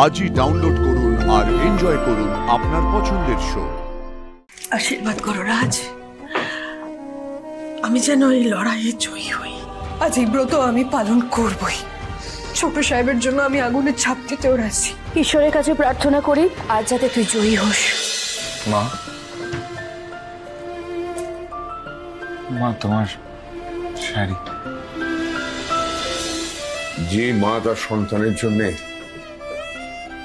আজই ডাউনলোড করুন আর এনজয় করুন আপনার পছন্দের শো। আশীর্বাদ করো রাজ, আমি যেন এই লড়াইয়ে জয়ী হই। আজ এই ব্রত আমি পালন করবই। ছোট সাহেবের জন্য আমি আগুনে ছাপ দিতেও রাজি। ঈশ্বরের কাছে প্রার্থনা করি আজ যাতে তুই জয়ী হোস। মা, মা তোমার শাড়ি। যে মা তার সন্তানের জন্য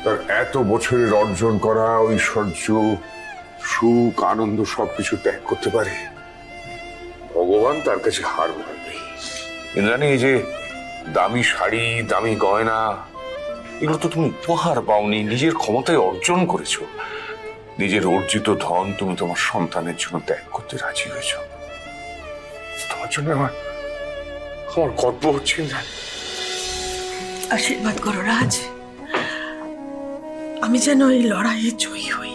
তার এত বছরের অর্জন করা ঐশ্বর্য, সুখ, আনন্দ সবকিছু ত্যাগ করতে পারে, ভগবান তার কাছে হার মানবে। ইন্দ্রাণী, এই যে দামি শাড়ি, দামি গয়না, এগুলো তো তুমি উপহার পাওনি, নিজের ক্ষমতায় অর্জন করেছো। নিজের অর্জিত ধন তুমি তোমার সন্তানের জন্য ত্যাগ করতে রাজি হয়েছ। তোমার জন্য আমার গর্ব হচ্ছে ইন্দ্রাণী। আশীর্বাদ করো রাজ, আমি যেন এই লড়াইয়ে জয়ী হই।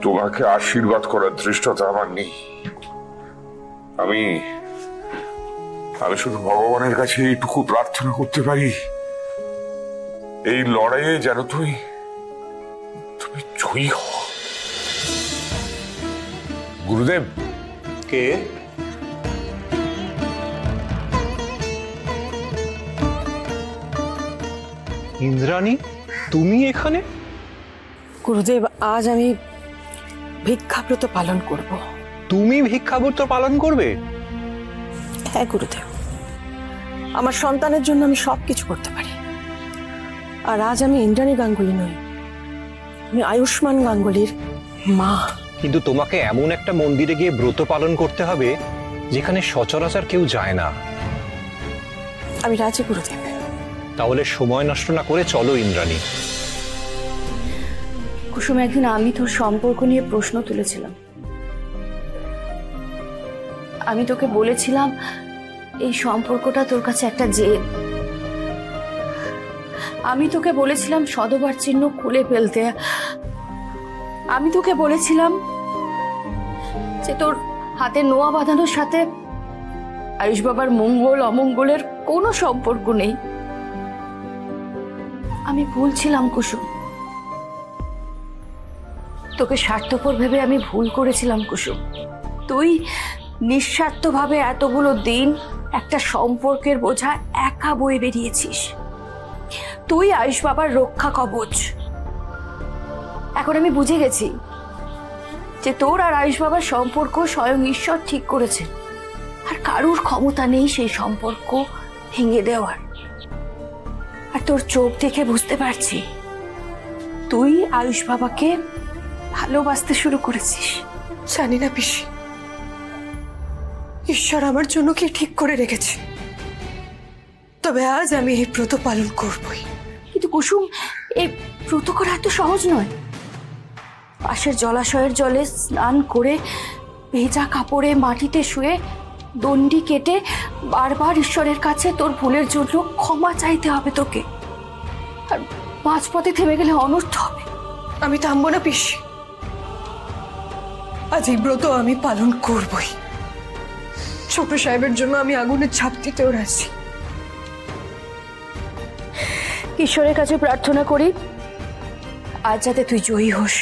তোমাকে আশীর্বাদ করার ধৃষ্টতা আমার নেই। আমি শুধু ভগবানের কাছে এইটুকু প্রার্থনা করতে পারি, এই লড়াইয়ে যেন তুমি জয়ী হও। গুরুদেব। কে? ইন্দ্রাণী, তুমি এখানে? গুরুদেব, আজ আমি ভিক্ষাব্রত পালন করব। তুমি ভিক্ষাব্রত পালন করবে? হ্যাঁ গুরুদেব, আমার সন্তানের জন্য আমি সবকিছু করতে পারি। আর আজ আমি ইন্দ্রাণী গাঙ্গুলি নই, আমি আয়ুষ্মান গাঙ্গুলির মা। কিন্তু তোমাকে এমন একটা মন্দিরে গিয়ে ব্রত পালন করতে হবে যেখানে সচরাচর কেউ যায় না। আমি রাজি গুরুদেব। তাহলে সময় নষ্ট না করে চলো ইন্দ্রাণী। কুসুম, একদিন আমি তোর সম্পর্ক নিয়ে প্রশ্ন তুলেছিলাম। আমি তোকে বলেছিলাম এই সম্পর্কটা তোর কাছে একটা জেদ। আমি তোকে বলেছিলাম সদবার চিহ্ন খুলে ফেলতে। আমি তোকে বলেছিলাম যে তোর হাতে নোয়া বাঁধানোর সাথে আয়ুষ বাবার মঙ্গল অমঙ্গলের কোনো সম্পর্ক নেই। আমি ভুল ছিলাম কুসুম, তোকে স্বার্থপর ভেবে আমি ভুল করেছিলাম কুসুম। তুই নিঃস্বার্থভাবে এতগুলো দিন একটা সম্পর্কের বোঝা একা বয়ে বেরিয়েছিস। তুই আয়ুষ বাবার রক্ষা কবচ। এখন আমি বুঝে গেছি যে তোর আর আয়ুষ বাবার সম্পর্ক স্বয়ং ঈশ্বর ঠিক করেছেন, আর কারুর ক্ষমতা নেই সেই সম্পর্ক ভেঙে দেওয়ার। আর তোর চোখ দেখে বুঝতে পারছি তুই আয়ুষ বাবাকে ভালোবাসতে শুরু করেছিস। জানি না পিসি, ঈশ্বর আমার জন্য কি ঠিক করে রেখেছে, তবে আজ আমি এই ব্রত পালন করবই। কিন্তু কুসুম, এই ব্রত করা এত সহজ নয়। পাশের জলাশয়ের জলে স্নান করে ভেজা কাপড়ে মাটিতে শুয়ে দণ্ডি কেটে বারবার ঈশ্বরের কাছে তোর ভুলের জন্য ক্ষমা চাইতে হবে তোকে। আর মাঝপথে থেমে গেলে অনর্থ হবে। আমি থামবো না পিসি, আজ এই ব্রত আমি পালন করবই। ছোট সাহেবের জন্য আমি আগুনে ছাপ দিতেও রাজি। ঈশ্বরের কাছে প্রার্থনা করি আজ যাতে তুই জয়ী হোস।